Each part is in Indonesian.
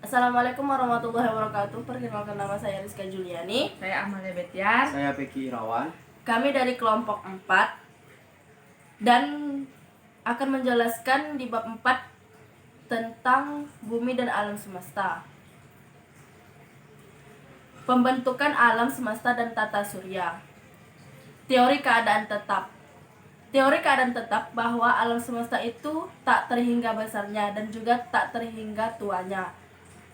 Assalamualaikum warahmatullahi wabarakatuh. Perkenalkan, nama saya Rizka Juliani. Saya Amalia Betiar. Saya Peki Irawan. Kami dari kelompok 4 dan akan menjelaskan di bab 4 tentang bumi dan alam semesta. Pembentukan alam semesta dan tata surya. Teori keadaan tetap. Teori keadaan tetap bahwa alam semesta itu tak terhingga besarnya dan juga tak terhingga tuanya.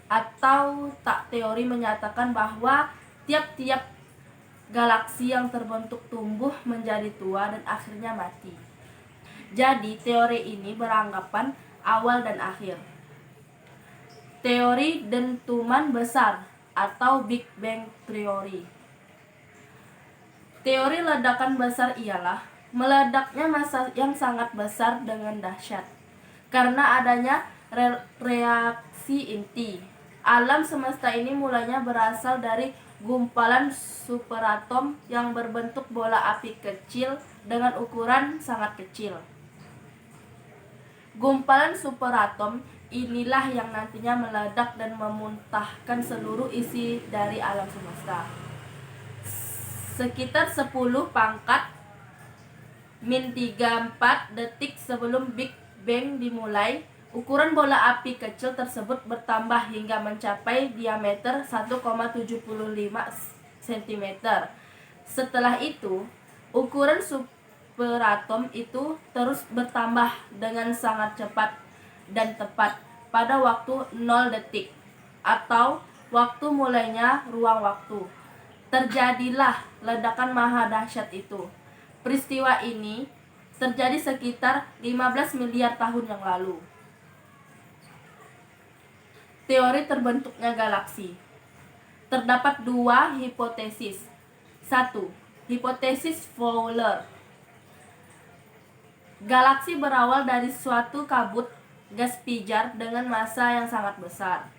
Atau tak teori menyatakan bahwa tiap-tiap galaksi yang terbentuk tumbuh menjadi tua dan akhirnya mati. Jadi teori ini beranggapan awal dan akhir. Teori dentuman besar atau Big Bang Theory. Teori ledakan besar ialah meledaknya massa yang sangat besar dengan dahsyat karena adanya reaksi inti. Alam semesta ini mulanya berasal dari gumpalan superatom yang berbentuk bola api kecil dengan ukuran sangat kecil. Gumpalan superatom inilah yang nantinya meledak dan memuntahkan seluruh isi dari alam semesta. Sekitar 10 pangkat min 34 detik sebelum Big Bang dimulai, ukuran bola api kecil tersebut bertambah hingga mencapai diameter 1,75 cm. Setelah itu, ukuran superatom itu terus bertambah dengan sangat cepat dan tepat pada waktu 0 detik atau waktu mulainya ruang waktu. Terjadilah ledakan maha dahsyat itu. Peristiwa ini terjadi sekitar 15 miliar tahun yang lalu. Teori terbentuknya galaksi. Terdapat 2 hipotesis. 1. Hipotesis Fowler. Galaksi berawal dari suatu kabut gas pijar dengan massa yang sangat besar.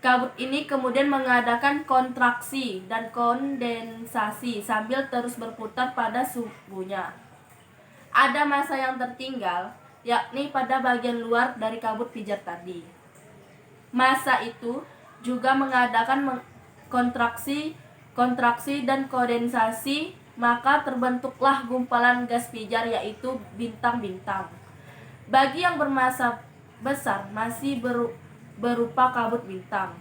Kabut ini kemudian mengadakan kontraksi dan kondensasi sambil terus berputar pada subuhnya. Ada massa yang tertinggal, yakni pada bagian luar dari kabut pijar tadi. Massa itu juga mengadakan kontraksi dan kondensasi, maka terbentuklah gumpalan gas pijar, yaitu bintang-bintang. Bagi yang bermassa besar masih berupa kabut bintang.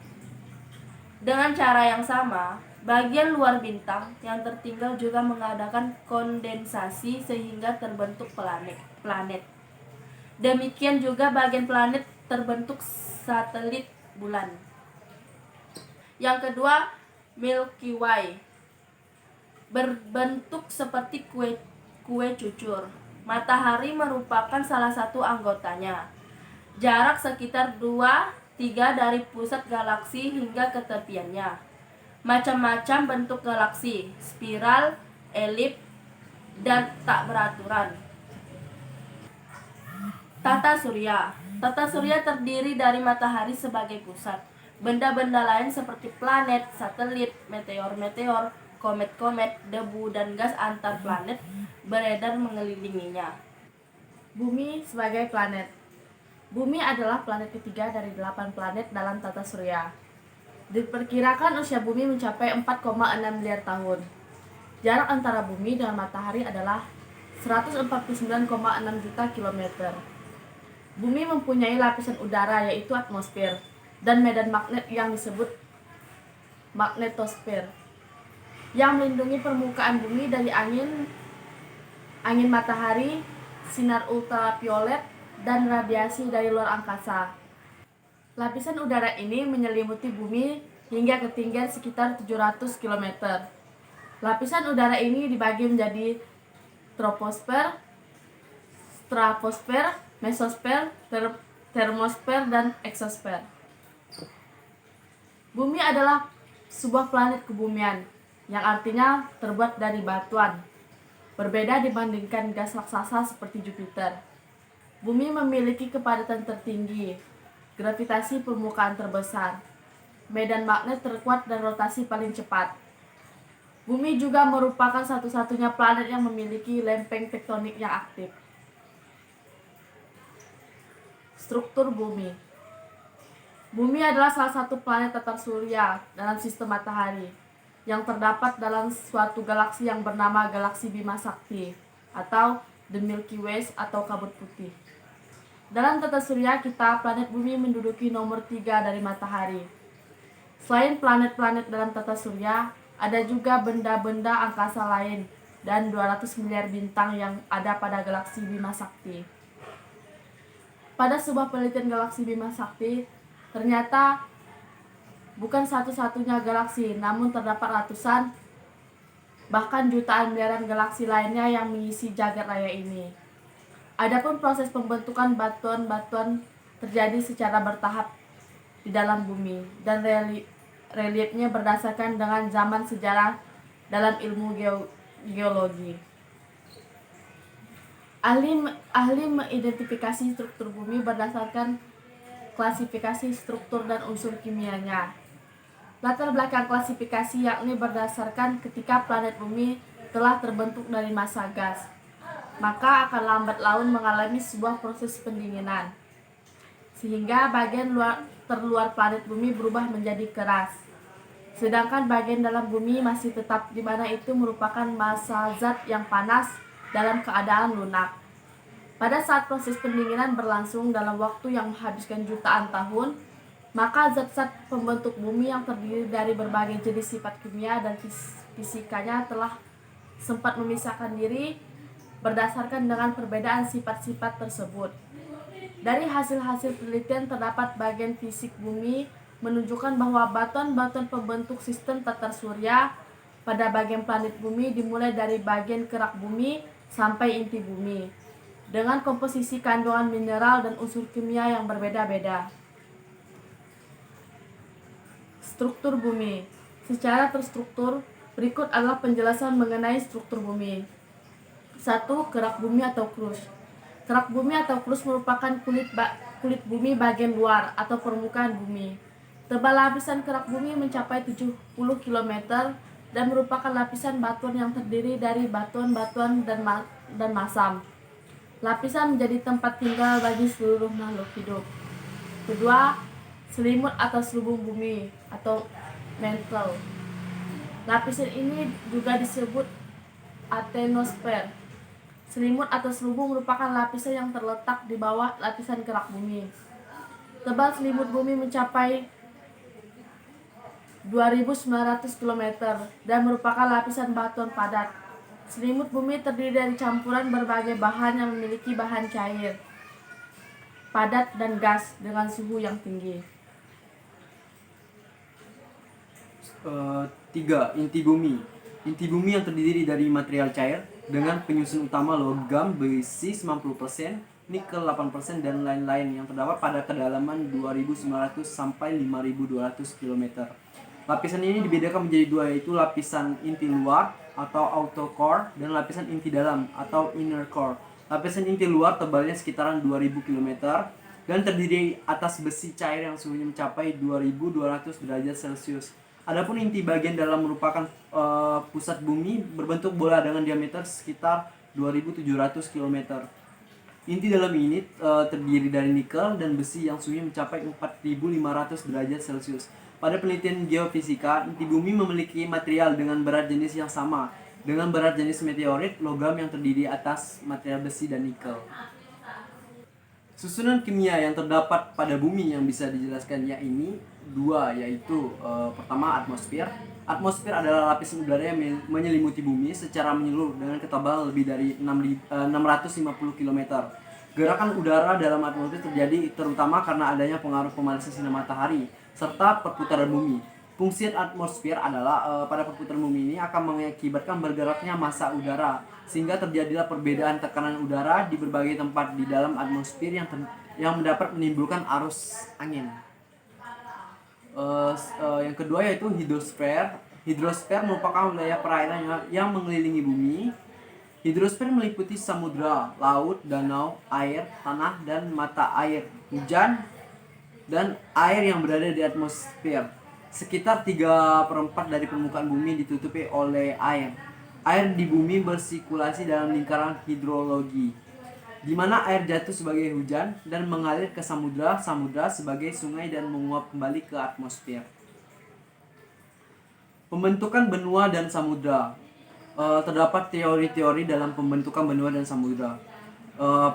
Dengan cara yang sama, bagian luar bintang yang tertinggal juga mengadakan kondensasi sehingga terbentuk planet. Demikian juga bagian planet terbentuk satelit bulan. Yang kedua, Milky Way. Berbentuk seperti kue cucur. Matahari merupakan salah satu anggotanya. Jarak sekitar 2-3 dari pusat galaksi hingga ke tepiannya. Macam-macam bentuk galaksi, spiral, elip, dan tak beraturan. Tata surya. Tata surya terdiri dari matahari sebagai pusat. Benda-benda lain seperti planet, satelit, meteor-meteor, komet-komet, debu, dan gas antar planet beredar mengelilinginya. Bumi sebagai planet. Bumi adalah planet ketiga dari 8 planet dalam tata surya. Diperkirakan usia bumi mencapai 4,6 miliar tahun. Jarak antara bumi dan matahari adalah 149,6 juta kilometer. Bumi mempunyai lapisan udara, yaitu atmosfer, dan medan magnet yang disebut magnetosfer, yang melindungi permukaan bumi dari angin matahari, sinar ultraviolet, dan radiasi dari luar angkasa. Lapisan udara ini menyelimuti bumi hingga ketinggian sekitar 700 km. Lapisan udara ini dibagi menjadi troposfer, stratosfer, mesosfer, termosfer, dan eksosfer. Bumi adalah sebuah planet kebumian yang artinya terbuat dari batuan. Berbeda dibandingkan gas raksasa seperti Jupiter. Bumi memiliki kepadatan tertinggi, gravitasi permukaan terbesar, medan magnet terkuat, dan rotasi paling cepat. Bumi juga merupakan satu-satunya planet yang memiliki lempeng tektonik yang aktif. Struktur bumi. Bumi adalah salah satu planet tata surya dalam sistem matahari yang terdapat dalam suatu galaksi yang bernama Galaksi Bima Sakti atau The Milky Way atau kabut putih. Dalam tata surya kita, planet bumi menduduki nomor 3 dari matahari. Selain planet-planet dalam tata surya, ada juga benda-benda angkasa lain dan 200 miliar bintang yang ada pada Galaksi Bima Sakti. Pada sebuah penelitian Galaksi Bima Sakti, ternyata bukan satu-satunya galaksi, namun terdapat ratusan, bahkan jutaan miliaran galaksi lainnya yang mengisi jagat raya ini. Adapun proses pembentukan batuan-batuan terjadi secara bertahap di dalam bumi dan reliefnya berdasarkan dengan zaman sejarah dalam ilmu geologi. Ahli mengidentifikasi struktur bumi berdasarkan klasifikasi struktur dan unsur kimianya. Latar belakang klasifikasi yakni berdasarkan ketika planet bumi telah terbentuk dari massa gas, maka akan lambat laun mengalami sebuah proses pendinginan, sehingga bagian terluar planet bumi berubah menjadi keras. Sedangkan bagian dalam bumi masih tetap, di mana itu merupakan massa zat yang panas dalam keadaan lunak. Pada saat proses pendinginan berlangsung dalam waktu yang menghabiskan jutaan tahun, maka zat-zat pembentuk bumi yang terdiri dari berbagai jenis sifat kimia dan fisikanya telah sempat memisahkan diri berdasarkan dengan perbedaan sifat-sifat tersebut. Dari hasil-hasil penelitian terdapat bagian fisik bumi menunjukkan bahwa batuan-batuan pembentuk sistem tata surya pada bagian planet bumi dimulai dari bagian kerak bumi sampai inti bumi, dengan komposisi kandungan mineral dan unsur kimia yang berbeda-beda. Struktur bumi. Secara terstruktur, berikut adalah penjelasan mengenai struktur bumi. 1. Kerak bumi atau crust. Kerak bumi atau crust merupakan kulit bumi bagian luar atau permukaan bumi. Tebal lapisan kerak bumi mencapai 70 km dan merupakan lapisan batuan yang terdiri dari batuan-batuan dan masam. Lapisan menjadi tempat tinggal bagi seluruh makhluk hidup. Kedua, selimut atau selubung bumi atau mantle. Lapisan ini juga disebut asthenosfer. Selimut atau selubung merupakan lapisan yang terletak di bawah lapisan kerak bumi. Tebal selimut bumi mencapai 2.900 km dan merupakan lapisan batuan padat. Selimut bumi terdiri dari campuran berbagai bahan yang memiliki bahan cair, padat dan gas dengan suhu yang tinggi. 3. Inti bumi. Inti bumi yang terdiri dari material cair dengan penyusun utama logam besi 90%, nikel 8%, dan lain-lain yang terdapat pada kedalaman 2.900 sampai 5.200 km. Lapisan ini dibedakan menjadi dua, yaitu lapisan inti luar atau outer core dan lapisan inti dalam atau inner core. Lapisan inti luar tebalnya sekitaran 2000 km dan terdiri atas besi cair yang suhunya mencapai 2200 derajat Celcius. Adapun inti bagian dalam merupakan pusat bumi berbentuk bola dengan diameter sekitar 2700 km. Inti dalam ini terdiri dari nikel dan besi yang suhunya mencapai 4500 derajat Celcius. Pada penelitian geofisika, inti bumi memiliki material dengan berat jenis yang sama dengan berat jenis meteorit logam yang terdiri atas material besi dan nikel. Susunan kimia yang terdapat pada bumi yang bisa dijelaskan yaitu pertama atmosfer. Atmosfer adalah lapisan udara yang menyelimuti bumi secara menyeluruh dengan ketebalan lebih dari 650 km. Gerakan udara dalam atmosfer terjadi terutama karena adanya pengaruh pemanasan sinar matahari serta perputaran bumi. Fungsi atmosfer adalah pada perputaran bumi ini akan mengakibatkan bergeraknya massa udara, sehingga terjadilah perbedaan tekanan udara di berbagai tempat di dalam atmosfer yang dapat menimbulkan arus angin. Yang kedua yaitu hidrosfer. Hidrosfer merupakan wilayah perairan yang mengelilingi bumi. Hidrosfer meliputi samudra, laut, danau, air, tanah, dan mata air hujan dan air yang berada di atmosfer. Sekitar 3/4 dari permukaan bumi ditutupi oleh air. Air di bumi bersirkulasi dalam lingkaran hidrologi. di mana air jatuh sebagai hujan dan mengalir ke samudra sebagai sungai dan menguap kembali ke atmosfer. Pembentukan benua dan samudra. Terdapat teori-teori dalam pembentukan benua dan samudra.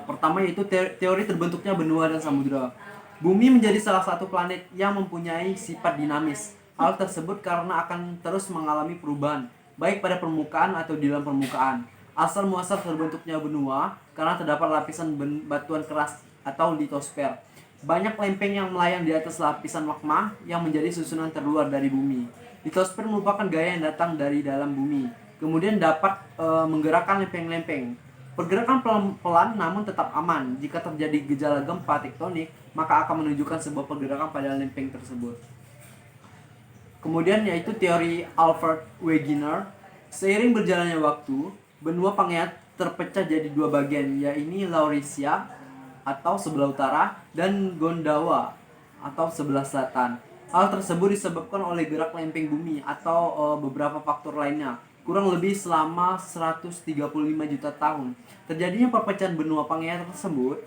Pertama yaitu teori terbentuknya benua dan samudra. Bumi menjadi salah satu planet yang mempunyai sifat dinamis. Hal tersebut karena akan terus mengalami perubahan, baik pada permukaan atau di dalam permukaan. Asal muasal terbentuknya benua karena terdapat lapisan batuan keras atau litosfer. Banyak lempeng yang melayang di atas lapisan magma yang menjadi susunan terluar dari bumi. Litosfer merupakan gaya yang datang dari dalam bumi, kemudian dapat menggerakkan lempeng-lempeng. Pergerakan pelan namun tetap aman. Jika terjadi gejala gempa tektonik, maka akan menunjukkan sebuah pergerakan pada lempeng tersebut. Kemudian yaitu teori Alfred Wegener. Seiring berjalannya waktu, benua Pangaea terpecah jadi dua bagian, yaitu Laurasia atau sebelah utara dan Gondwana atau sebelah selatan. Hal tersebut disebabkan oleh gerak lempeng bumi atau beberapa faktor lainnya. Kurang lebih selama 135 juta tahun. Terjadinya perpecahan benua Pangaea tersebut,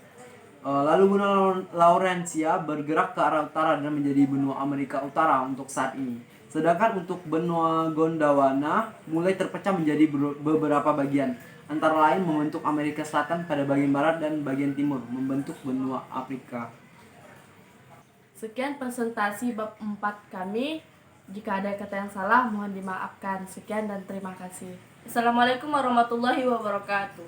lalu benua Laurasia bergerak ke arah utara dan menjadi benua Amerika Utara untuk saat ini. Sedangkan untuk benua Gondwana mulai terpecah menjadi beberapa bagian, antara lain membentuk Amerika Selatan pada bagian barat dan bagian timur, membentuk benua Afrika. Sekian presentasi bab 4 kami. Jika ada kata yang salah, mohon dimaafkan. Sekian dan terima kasih. Assalamualaikum warahmatullahi wabarakatuh.